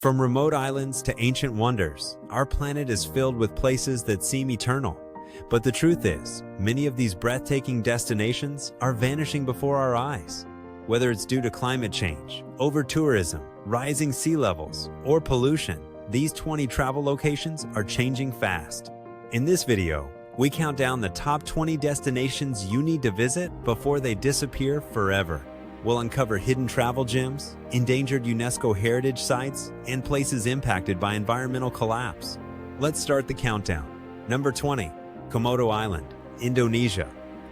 From remote islands to ancient wonders, our planet is filled with places that seem eternal. But the truth is, many of these breathtaking destinations are vanishing before our eyes. Whether it's due to climate change, over-tourism, rising sea levels, or pollution, these 20 travel locations are changing fast. In this video, we count down the top 20 destinations you need to visit before they disappear forever. We'll uncover hidden travel gems, endangered UNESCO heritage sites, and places impacted by environmental collapse. Let's start the countdown. Number 20. Komodo Island, Indonesia.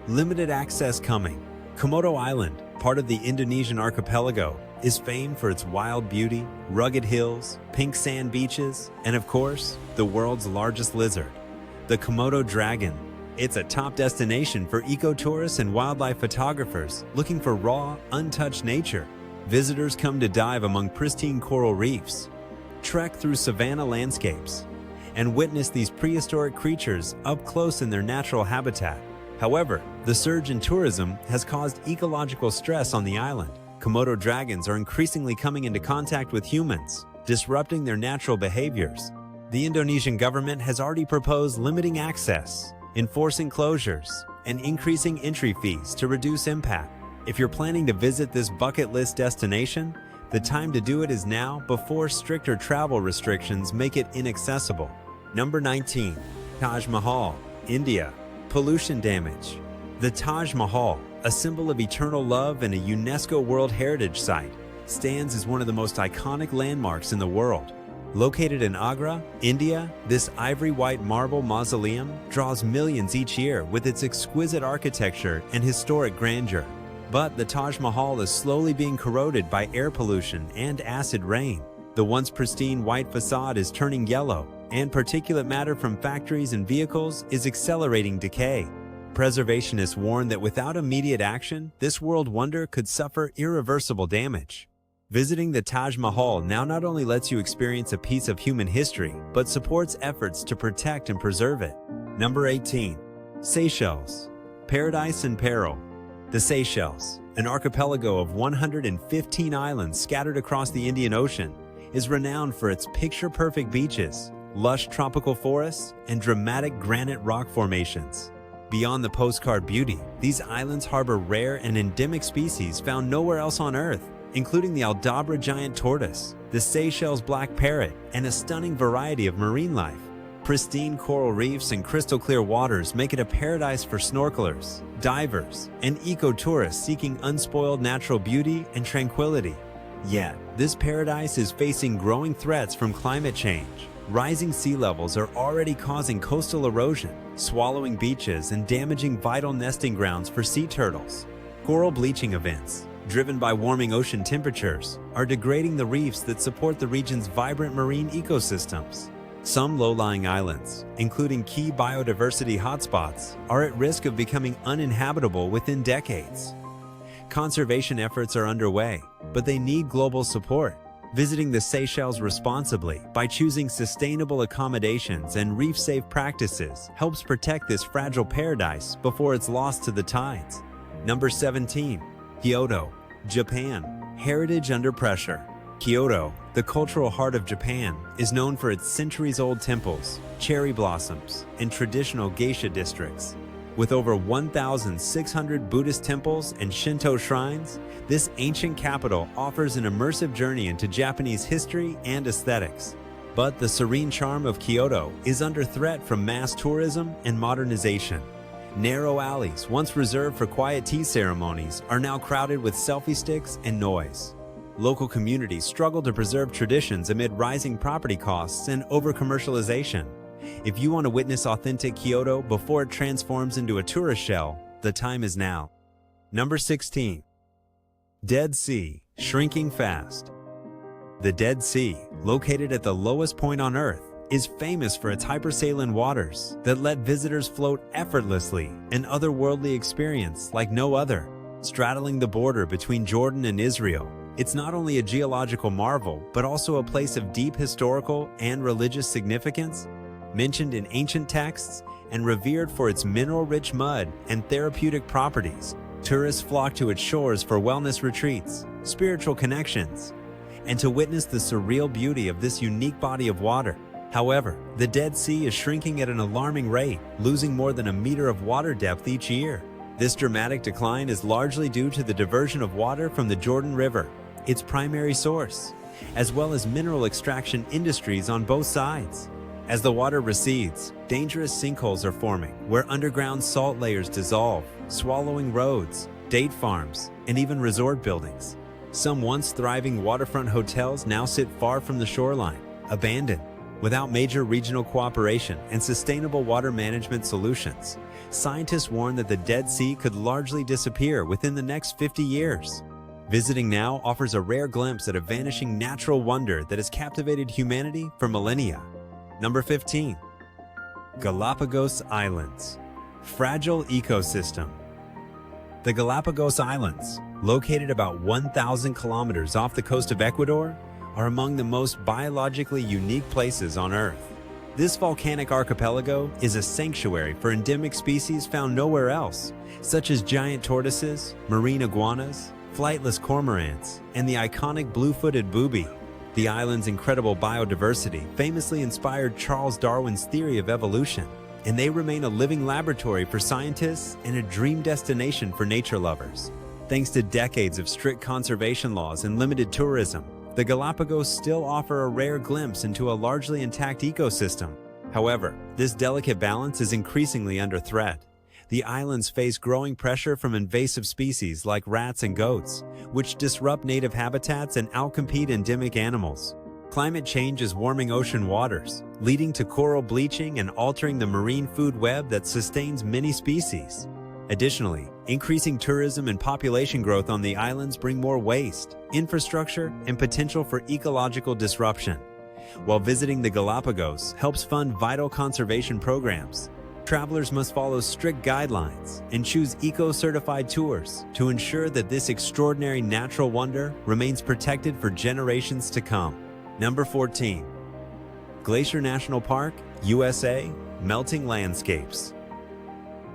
Limited access coming. Komodo Island, part of the Indonesian archipelago, is famed for its wild beauty, rugged hills, pink sand beaches, and of course, the world's largest lizard, the Komodo dragon. It's a top destination for ecotourists and wildlife photographers looking for raw, untouched nature. Visitors come to dive among pristine coral reefs, trek through savanna landscapes, and witness these prehistoric creatures up close in their natural habitat. However, the surge in tourism has caused ecological stress on the island. Komodo dragons are increasingly coming into contact with humans, disrupting their natural behaviors. The Indonesian government has already proposed limiting access, enforcing closures, and increasing entry fees to reduce impact. If you're planning to visit this bucket list destination, the time to do it is now before stricter travel restrictions make it inaccessible. Number 19. Taj Mahal, India. Pollution damage. The Taj Mahal, a symbol of eternal love and a UNESCO World Heritage Site, stands as one of the most iconic landmarks in the world. Located in Agra, India, this ivory-white marble mausoleum draws millions each year with its exquisite architecture and historic grandeur. But the Taj Mahal is slowly being corroded by air pollution and acid rain. The once pristine white facade is turning yellow, and particulate matter from factories and vehicles is accelerating decay. Preservationists warn that without immediate action, this world wonder could suffer irreversible damage. Visiting the Taj Mahal now not only lets you experience a piece of human history, but supports efforts to protect and preserve it. Number 18. Seychelles, Paradise in Peril. The Seychelles, an archipelago of 115 islands scattered across the Indian Ocean, is renowned for its picture-perfect beaches, lush tropical forests, and dramatic granite rock formations. Beyond the postcard beauty, these islands harbor rare and endemic species found nowhere else on Earth, including the Aldabra giant tortoise, the Seychelles black parrot, and a stunning variety of marine life. Pristine coral reefs and crystal-clear waters make it a paradise for snorkelers, divers, and ecotourists seeking unspoiled natural beauty and tranquility. Yet, this paradise is facing growing threats from climate change. Rising sea levels are already causing coastal erosion, swallowing beaches and damaging vital nesting grounds for sea turtles. Coral bleaching events, driven by warming ocean temperatures, are degrading the reefs that support the region's vibrant marine ecosystems. Some low-lying islands, including key biodiversity hotspots, are at risk of becoming uninhabitable within decades. Conservation efforts are underway, but they need global support. Visiting the Seychelles responsibly by choosing sustainable accommodations and reef-safe practices helps protect this fragile paradise before it's lost to the tides. Number 17. Kyoto, Japan. Heritage under pressure. Kyoto, the cultural heart of Japan, is known for its centuries-old temples, cherry blossoms, and traditional geisha districts. With over 1,600 Buddhist temples and Shinto shrines, this ancient capital offers an immersive journey into Japanese history and aesthetics. But the serene charm of Kyoto is under threat from mass tourism and modernization. Narrow alleys, once reserved for quiet tea ceremonies, are now crowded with selfie sticks and noise. Local communities struggle to preserve traditions amid rising property costs and over-commercialization. If you want to witness authentic Kyoto before it transforms into a tourist shell, the time is now. Number 16. Dead Sea, shrinking fast. The Dead Sea, located at the lowest point on Earth, is famous for its hypersaline waters that let visitors float effortlessly, an otherworldly experience like no other. Straddling the border between Jordan and Israel, it's not only a geological marvel, but also a place of deep historical and religious significance. Mentioned in ancient texts and revered for its mineral-rich mud and therapeutic properties, tourists flock to its shores for wellness retreats, spiritual connections, and to witness the surreal beauty of this unique body of water. However, the Dead Sea is shrinking at an alarming rate, losing more than a meter of water depth each year. This dramatic decline is largely due to the diversion of water from the Jordan River, its primary source, as well as mineral extraction industries on both sides. As the water recedes, dangerous sinkholes are forming, where underground salt layers dissolve, swallowing roads, date farms, and even resort buildings. Some once thriving waterfront hotels now sit far from the shoreline, abandoned. Without major regional cooperation and sustainable water management solutions, scientists warn that the Dead Sea could largely disappear within the next 50 years. Visiting now offers a rare glimpse at a vanishing natural wonder that has captivated humanity for millennia. Number 15. Galapagos Islands. Fragile ecosystem. The Galapagos Islands, located about 1,000 kilometers off the coast of Ecuador, are among the most biologically unique places on Earth. This volcanic archipelago is a sanctuary for endemic species found nowhere else, such as giant tortoises, marine iguanas, flightless cormorants, and the iconic blue-footed booby. The island's incredible biodiversity famously inspired Charles Darwin's theory of evolution, and they remain a living laboratory for scientists and a dream destination for nature lovers. Thanks to decades of strict conservation laws and limited tourism, the Galapagos still offer a rare glimpse into a largely intact ecosystem. However, this delicate balance is increasingly under threat. The islands face growing pressure from invasive species like rats and goats, which disrupt native habitats and outcompete endemic animals. Climate change is warming ocean waters, leading to coral bleaching and altering the marine food web that sustains many species. Additionally, increasing tourism and population growth on the islands bring more waste, infrastructure, and potential for ecological disruption. While visiting the Galapagos helps fund vital conservation programs, travelers must follow strict guidelines and choose eco-certified tours to ensure that this extraordinary natural wonder remains protected for generations to come. Number 14. Glacier National Park, USA, Melting Landscapes.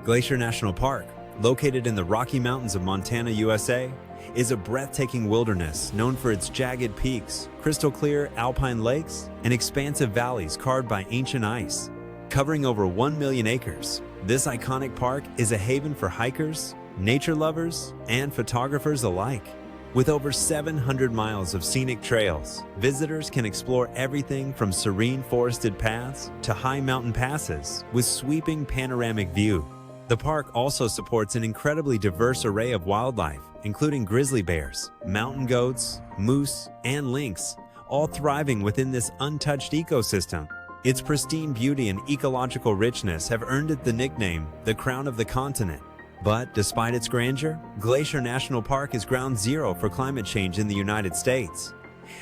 Glacier National Park, located in the Rocky Mountains of Montana, USA, is a breathtaking wilderness known for its jagged peaks, crystal-clear alpine lakes, and expansive valleys carved by ancient ice. Covering over 1 million acres, this iconic park is a haven for hikers, nature lovers, and photographers alike. With over 700 miles of scenic trails, visitors can explore everything from serene forested paths to high mountain passes with sweeping panoramic view. The park also supports an incredibly diverse array of wildlife, including grizzly bears, mountain goats, moose, and lynx, all thriving within this untouched ecosystem. Its pristine beauty and ecological richness have earned it the nickname, the crown of the continent. But despite its grandeur, Glacier National Park is ground zero for climate change in the United States.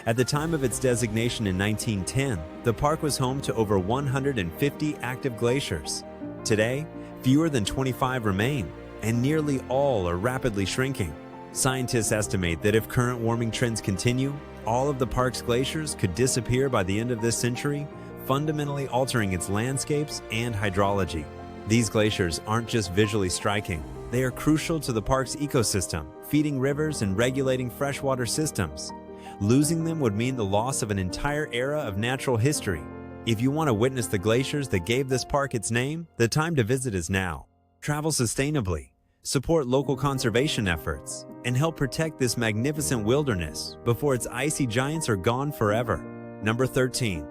At the time of its designation in 1910, the park was home to over 150 active glaciers. Today, fewer than 25 remain, and nearly all are rapidly shrinking. Scientists estimate that if current warming trends continue, all of the park's glaciers could disappear by the end of this century, fundamentally altering its landscapes and hydrology. These glaciers aren't just visually striking, they are crucial to the park's ecosystem, feeding rivers and regulating freshwater systems. Losing them would mean the loss of an entire era of natural history. If you want to witness the glaciers that gave this park its name, the time to visit is now. Travel sustainably, support local conservation efforts, and help protect this magnificent wilderness before its icy giants are gone forever. Number 13.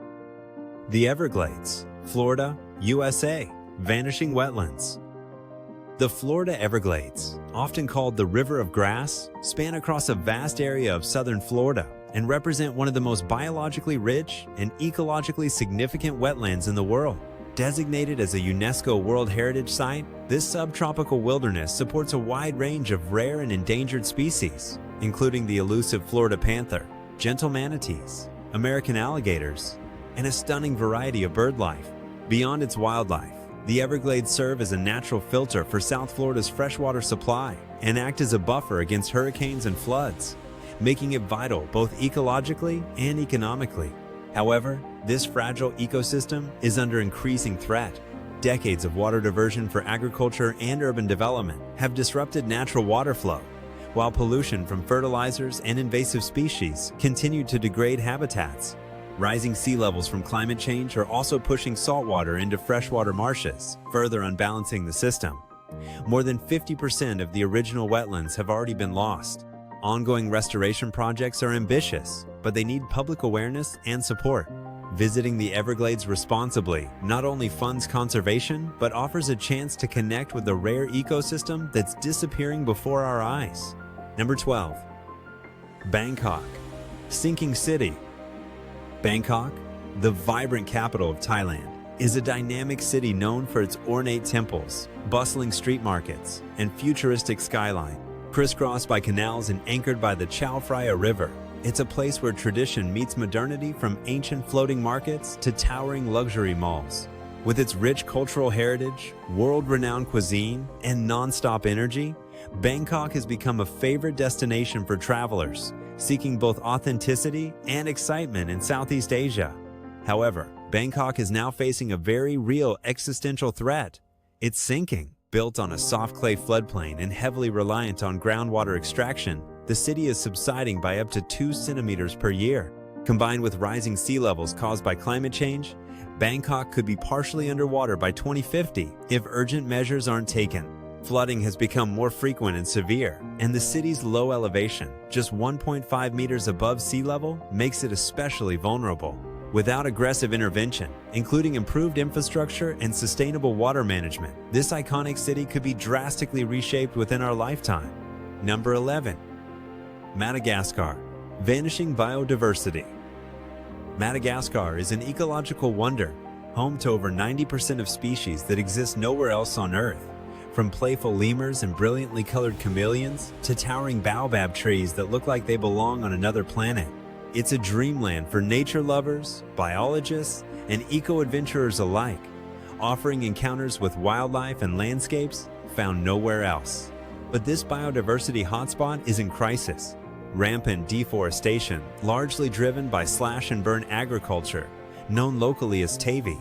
The Everglades, Florida, USA, vanishing wetlands. The Florida Everglades, often called the River of Grass, span across a vast area of southern Florida and represent one of the most biologically rich and ecologically significant wetlands in the world. Designated as a UNESCO World Heritage Site, this subtropical wilderness supports a wide range of rare and endangered species, including the elusive Florida panther, gentle manatees, American alligators, and a stunning variety of bird life. Beyond its wildlife, the Everglades serve as a natural filter for South Florida's freshwater supply and act as a buffer against hurricanes and floods, making it vital both ecologically and economically. However, this fragile ecosystem is under increasing threat. Decades of water diversion for agriculture and urban development have disrupted natural water flow, while pollution from fertilizers and invasive species continue to degrade habitats. Rising sea levels from climate change are also pushing saltwater into freshwater marshes, further unbalancing the system. More than 50% of the original wetlands have already been lost. Ongoing restoration projects are ambitious, but they need public awareness and support. Visiting the Everglades responsibly not only funds conservation, but offers a chance to connect with the rare ecosystem that's disappearing before our eyes. Number 12. Bangkok, sinking city. Bangkok, the vibrant capital of Thailand, is a dynamic city known for its ornate temples, bustling street markets, and futuristic skyline. Crisscrossed by canals and anchored by the Chao Phraya River, it's a place where tradition meets modernity, from ancient floating markets to towering luxury malls. With its rich cultural heritage, world-renowned cuisine, and non-stop energy, Bangkok has become a favorite destination for travelers seeking both authenticity and excitement in Southeast Asia. However, Bangkok is now facing a very real existential threat. It's sinking. Built on a soft clay floodplain and heavily reliant on groundwater extraction, the city is subsiding by up to 2 centimeters per year. Combined with rising sea levels caused by climate change, Bangkok could be partially underwater by 2050 if urgent measures aren't taken. Flooding has become more frequent and severe, and the city's low elevation, just 1.5 meters above sea level, makes it especially vulnerable. Without aggressive intervention, including improved infrastructure and sustainable water management, this iconic city could be drastically reshaped within our lifetime. Number 11. Madagascar, vanishing biodiversity. Madagascar is an ecological wonder, home to over 90% of species that exist nowhere else on Earth. From playful lemurs and brilliantly colored chameleons to towering baobab trees that look like they belong on another planet. It's a dreamland for nature lovers, biologists, and eco-adventurers alike, offering encounters with wildlife and landscapes found nowhere else. But this biodiversity hotspot is in crisis. Rampant deforestation, largely driven by slash-and-burn agriculture, known locally as Tavi,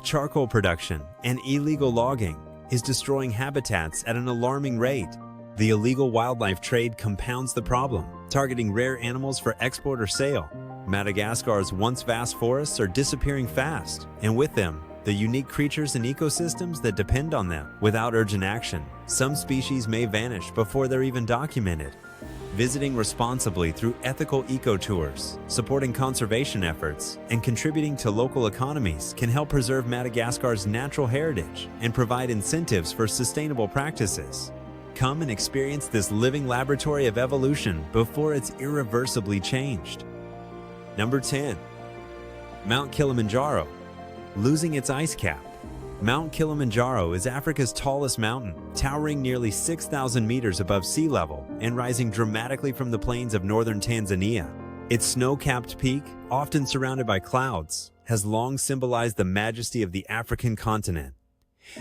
charcoal production, and illegal logging, is destroying habitats at an alarming rate. The illegal wildlife trade compounds the problem, targeting rare animals for export or sale. Madagascar's once vast forests are disappearing fast, and with them, the unique creatures and ecosystems that depend on them. Without urgent action, some species may vanish before they're even documented. Visiting responsibly through ethical eco-tours, supporting conservation efforts, and contributing to local economies can help preserve Madagascar's natural heritage and provide incentives for sustainable practices. Come and experience this living laboratory of evolution before it's irreversibly changed. Number 10. Mount Kilimanjaro, losing its ice cap. Mount Kilimanjaro is Africa's tallest mountain, towering nearly 6,000 meters above sea level and rising dramatically from the plains of northern Tanzania. Its snow-capped peak, often surrounded by clouds, has long symbolized the majesty of the African continent.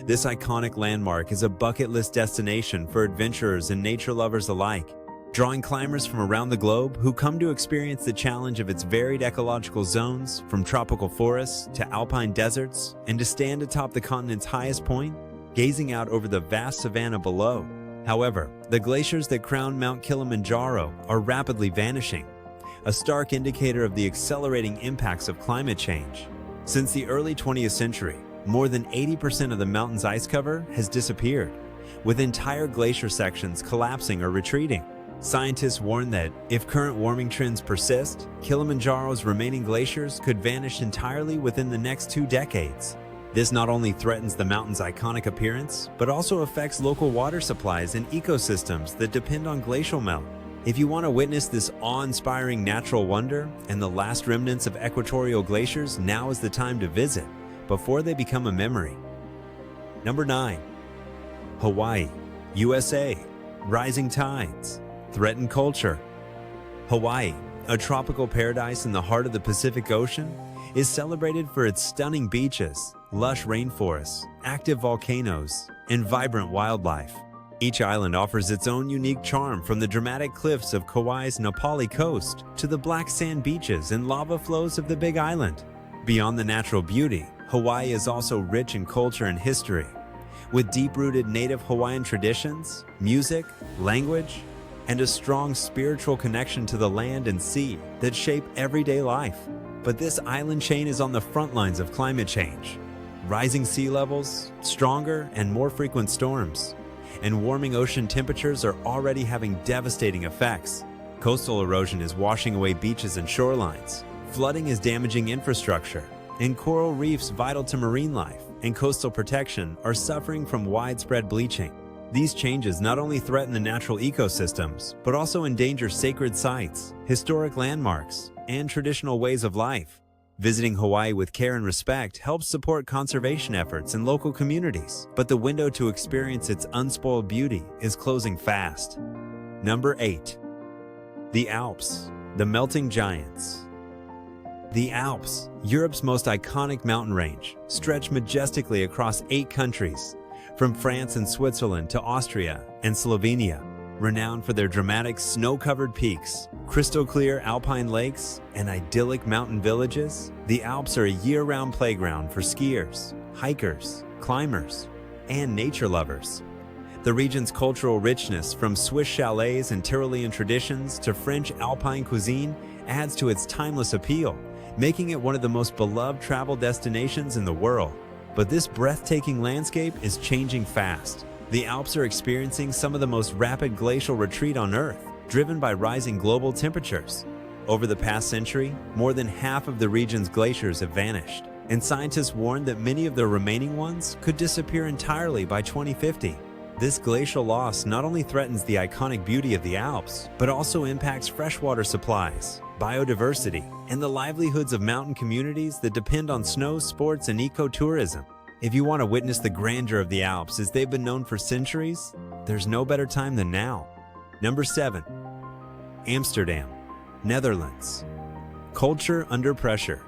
This iconic landmark is a bucket list destination for adventurers and nature lovers alike, drawing climbers from around the globe who come to experience the challenge of its varied ecological zones, from tropical forests to alpine deserts, and to stand atop the continent's highest point, gazing out over the vast savanna below. However, the glaciers that crown Mount Kilimanjaro are rapidly vanishing, a stark indicator of the accelerating impacts of climate change. Since the early 20th century, more than 80% of the mountain's ice cover has disappeared, with entire glacier sections collapsing or retreating. Scientists warn that if current warming trends persist, Kilimanjaro's remaining glaciers could vanish entirely within the next 2 decades. This not only threatens the mountain's iconic appearance, but also affects local water supplies and ecosystems that depend on glacial melt. If you want to witness this awe-inspiring natural wonder and the last remnants of equatorial glaciers, now is the time to visit, before they become a memory. Number 9. Hawaii, USA, rising tides. Threatened culture. Hawaii, a tropical paradise in the heart of the Pacific Ocean, is celebrated for its stunning beaches, lush rainforests, active volcanoes, and vibrant wildlife. Each island offers its own unique charm, from the dramatic cliffs of Kauai's Napali coast to the black sand beaches and lava flows of the Big Island. Beyond the natural beauty, Hawaii is also rich in culture and history, with deep-rooted native Hawaiian traditions, music, language, and a strong spiritual connection to the land and sea that shape everyday life. But this island chain is on the front lines of climate change. Rising sea levels, stronger and more frequent storms, and warming ocean temperatures are already having devastating effects. Coastal erosion is washing away beaches and shorelines. Flooding is damaging infrastructure, and coral reefs vital to marine life and coastal protection are suffering from widespread bleaching. These changes not only threaten the natural ecosystems, but also endanger sacred sites, historic landmarks, and traditional ways of life. Visiting Hawaii with care and respect helps support conservation efforts in local communities, but the window to experience its unspoiled beauty is closing fast. Number 8. The Alps, the melting giants. The Alps, Europe's most iconic mountain range, stretch majestically across 8 countries, from France and Switzerland to Austria and Slovenia. Renowned for their dramatic snow-covered peaks, crystal-clear alpine lakes, and idyllic mountain villages, the Alps are a year-round playground for skiers, hikers, climbers, and nature lovers. The region's cultural richness, from Swiss chalets and Tyrolean traditions to French alpine cuisine, adds to its timeless appeal, making it one of the most beloved travel destinations in the world. But this breathtaking landscape is changing fast. The Alps are experiencing some of the most rapid glacial retreat on Earth, driven by rising global temperatures. Over the past century, more than half of the region's glaciers have vanished, and scientists warn that many of the remaining ones could disappear entirely by 2050. This glacial loss not only threatens the iconic beauty of the Alps, but also impacts freshwater supplies, biodiversity, and the livelihoods of mountain communities that depend on snow sports and ecotourism. If you want to witness the grandeur of the Alps as they've been known for centuries, there's no better time than now. Number 7. Amsterdam, Netherlands. Culture under pressure.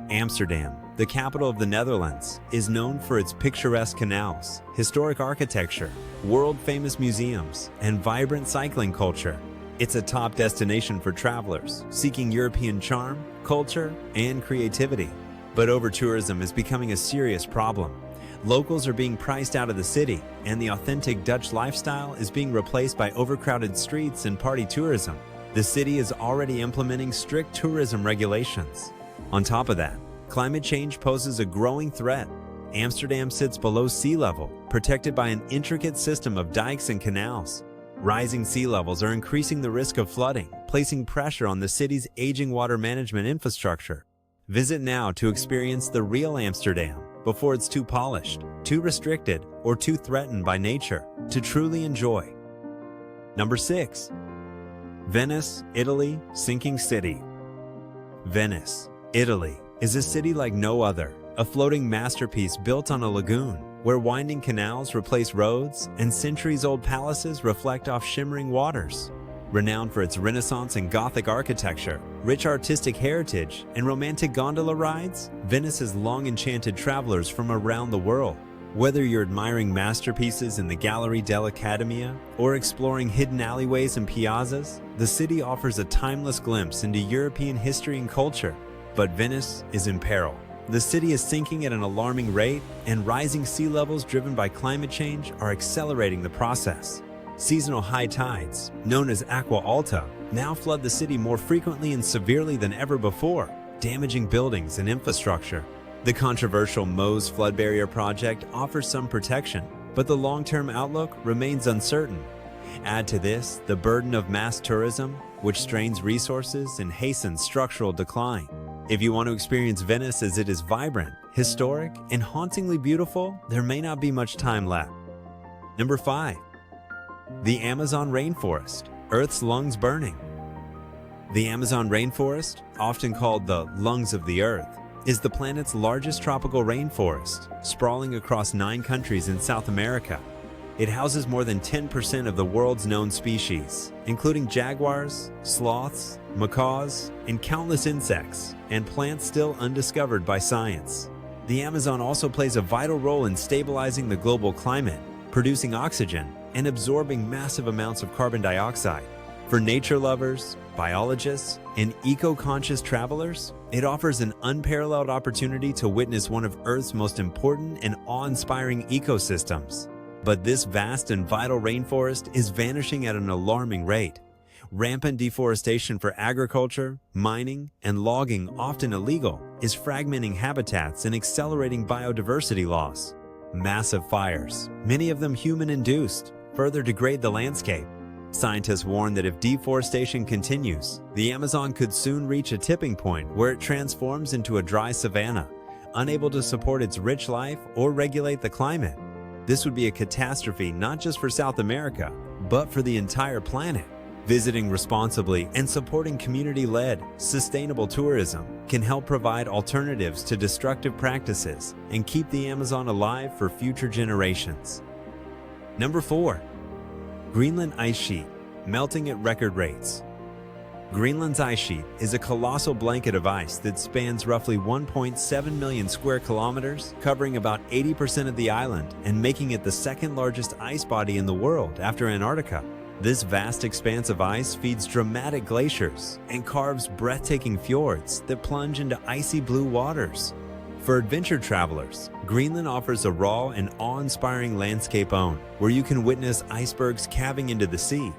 Amsterdam, the capital of the Netherlands, is known for its picturesque canals, historic architecture, world-famous museums, and vibrant cycling culture. It's a top destination for travelers seeking European charm, culture, and creativity. But over-tourism is becoming a serious problem. Locals are being priced out of the city, and the authentic Dutch lifestyle is being replaced by overcrowded streets and party tourism. The city is already implementing strict tourism regulations. On top of that, climate change poses a growing threat. Amsterdam sits below sea level, protected by an intricate system of dikes and canals. Rising sea levels are increasing the risk of flooding, placing pressure on the city's aging water management infrastructure. Visit now to experience the real Amsterdam before it's too polished, too restricted, or too threatened by nature to truly enjoy. Number 6. Venice, Italy, sinking city. Venice, Italy, is a city like no other, a floating masterpiece built on a lagoon, where winding canals replace roads and centuries-old palaces reflect off shimmering waters. Renowned for its Renaissance and Gothic architecture, rich artistic heritage, and romantic gondola rides, Venice has long enchanted travelers from around the world. Whether you're admiring masterpieces in the Gallery dell'Accademia or exploring hidden alleyways and piazzas, the city offers a timeless glimpse into European history and culture. But Venice is in peril. The city is sinking at an alarming rate, and rising sea levels driven by climate change are accelerating the process. Seasonal high tides, known as acqua alta, now flood the city more frequently and severely than ever before, damaging buildings and infrastructure. The controversial Meuse flood barrier project offers some protection, but the long-term outlook remains uncertain. Add to this the burden of mass tourism, which strains resources and hastens structural decline. If you want to experience Venice as it is vibrant, historic, and hauntingly beautiful, there may not be much time left. Number 5. The Amazon rainforest, Earth's lungs burning. The Amazon rainforest, often called the lungs of the Earth, is the planet's largest tropical rainforest, sprawling across 9 countries in South America. It houses more than 10% of the world's known species, including jaguars, sloths, macaws, and countless insects and plants still undiscovered by science. The Amazon also plays a vital role in stabilizing the global climate, producing oxygen, and absorbing massive amounts of carbon dioxide. For nature lovers, biologists, and eco-conscious travelers, it offers an unparalleled opportunity to witness one of Earth's most important and awe-inspiring ecosystems. But this vast and vital rainforest is vanishing at an alarming rate. Rampant deforestation for agriculture, mining, and logging, often illegal, is fragmenting habitats and accelerating biodiversity loss. Massive fires, many of them human-induced, further degrade the landscape. Scientists warn that if deforestation continues, the Amazon could soon reach a tipping point where it transforms into a dry savanna, unable to support its rich life or regulate the climate. This would be a catastrophe not just for South America, but for the entire planet. Visiting responsibly and supporting community-led, sustainable tourism can help provide alternatives to destructive practices and keep the Amazon alive for future generations. Number 4. Greenland ice sheet, melting at record rates. Greenland's ice sheet is a colossal blanket of ice that spans roughly 1.7 million square kilometers, covering about 80% of the island and making it the second largest ice body in the world after Antarctica. This vast expanse of ice feeds dramatic glaciers and carves breathtaking fjords that plunge into icy blue waters. For adventure travelers, Greenland offers a raw and awe-inspiring landscape where you can witness icebergs calving into the sea,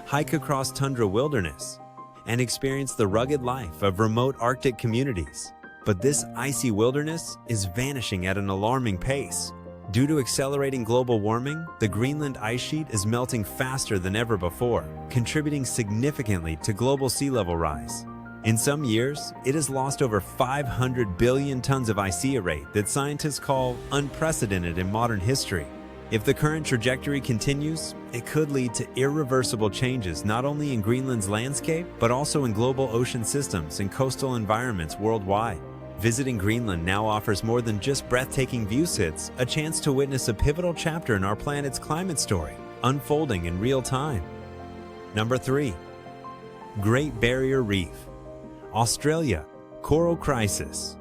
hike across tundra wilderness, and experience the rugged life of remote Arctic communities. But this icy wilderness is vanishing at an alarming pace. Due to accelerating global warming, the Greenland ice sheet is melting faster than ever before, contributing significantly to global sea level rise. In some years, it has lost over 500 billion tons of ice-rate that scientists call unprecedented in modern history. If the current trajectory continues, it could lead to irreversible changes not only in Greenland's landscape, but also in global ocean systems and coastal environments worldwide. Visiting Greenland now offers more than just breathtaking view sits, a chance to witness a pivotal chapter in our planet's climate story, unfolding in real time. Number 3. Great Barrier Reef, Australia, coral crisis.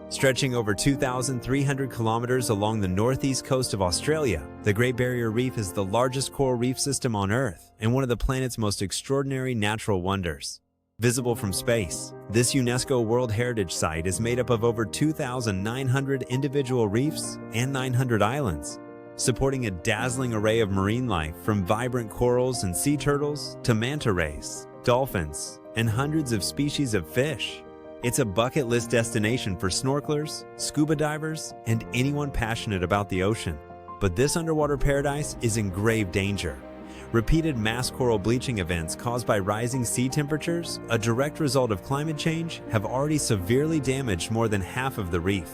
Stretching over 2,300 kilometers along the northeast coast of Australia, the Great Barrier Reef is the largest coral reef system on Earth and one of the planet's most extraordinary natural wonders. Visible from space, this UNESCO World Heritage Site is made up of over 2,900 individual reefs and 900 islands, supporting a dazzling array of marine life from vibrant corals and sea turtles to manta rays, dolphins, and hundreds of species of fish. It's a bucket list destination for snorkelers, scuba divers, and anyone passionate about the ocean. But this underwater paradise is in grave danger. Repeated mass coral bleaching events caused by rising sea temperatures, a direct result of climate change, have already severely damaged more than half of the reef.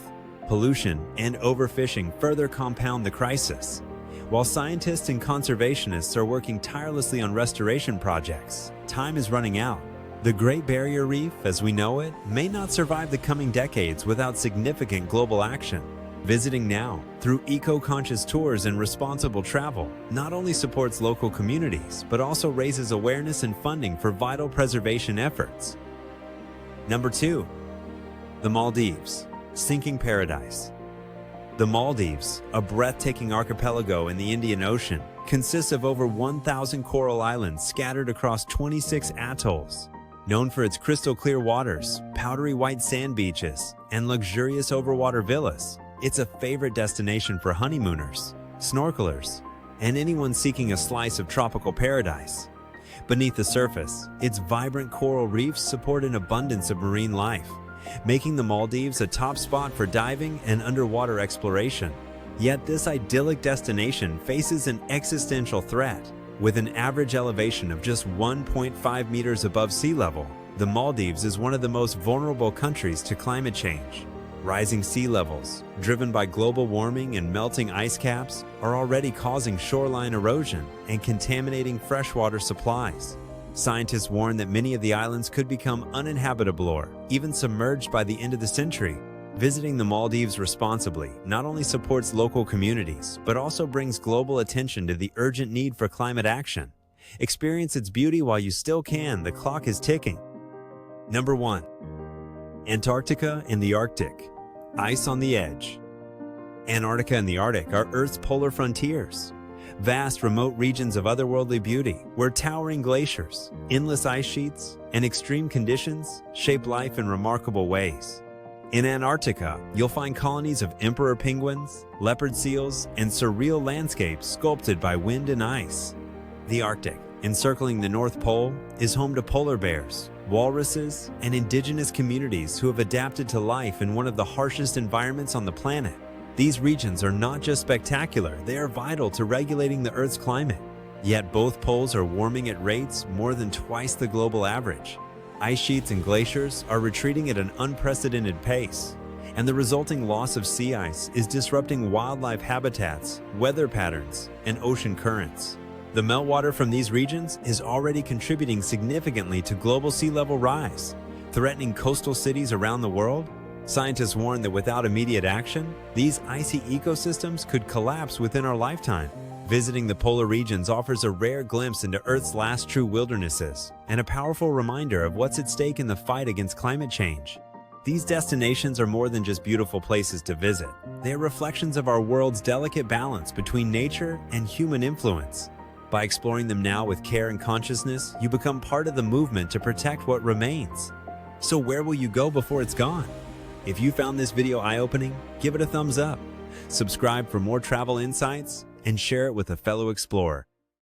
Pollution and overfishing further compound the crisis. While scientists and conservationists are working tirelessly on restoration projects, time is running out. The Great Barrier Reef, as we know it, may not survive the coming decades without significant global action. Visiting now, through eco-conscious tours and responsible travel, not only supports local communities, but also raises awareness and funding for vital preservation efforts. Number 2. The Maldives, sinking paradise. The Maldives, a breathtaking archipelago in the Indian Ocean, consists of over 1,000 coral islands scattered across 26 atolls. Known for its crystal-clear waters, powdery white sand beaches, and luxurious overwater villas, it's a favorite destination for honeymooners, snorkelers, and anyone seeking a slice of tropical paradise. Beneath the surface, its vibrant coral reefs support an abundance of marine life, making the Maldives a top spot for diving and underwater exploration. Yet this idyllic destination faces an existential threat. With an average elevation of just 1.5 meters above sea level, the Maldives is one of the most vulnerable countries to climate change. Rising sea levels, driven by global warming and melting ice caps, are already causing shoreline erosion and contaminating freshwater supplies. Scientists warn that many of the islands could become uninhabitable or even submerged by the end of the century. Visiting the Maldives responsibly not only supports local communities, but also brings global attention to the urgent need for climate action. Experience its beauty while you still can. The clock is ticking. Number 1. Antarctica and the Arctic. Ice on the edge. Antarctica and the Arctic are Earth's polar frontiers. Vast remote regions of otherworldly beauty where towering glaciers, endless ice sheets, and extreme conditions shape life in remarkable ways. In Antarctica, you'll find colonies of emperor penguins, leopard seals, and surreal landscapes sculpted by wind and ice. The Arctic, encircling the North Pole, is home to polar bears, walruses, and indigenous communities who have adapted to life in one of the harshest environments on the planet. These regions are not just spectacular, they are vital to regulating the Earth's climate. Yet both poles are warming at rates more than twice the global average. Ice sheets and glaciers are retreating at an unprecedented pace, and the resulting loss of sea ice is disrupting wildlife habitats, weather patterns, and ocean currents. The meltwater from these regions is already contributing significantly to global sea level rise, threatening coastal cities around the world. Scientists warn that without immediate action, these icy ecosystems could collapse within our lifetime. Visiting the polar regions offers a rare glimpse into Earth's last true wildernesses and a powerful reminder of what's at stake in the fight against climate change. These destinations are more than just beautiful places to visit. They are reflections of our world's delicate balance between nature and human influence. By exploring them now with care and consciousness, you become part of the movement to protect what remains. So where will you go before it's gone? If you found this video eye-opening, give it a thumbs up. Subscribe for more travel insights and share it with a fellow explorer.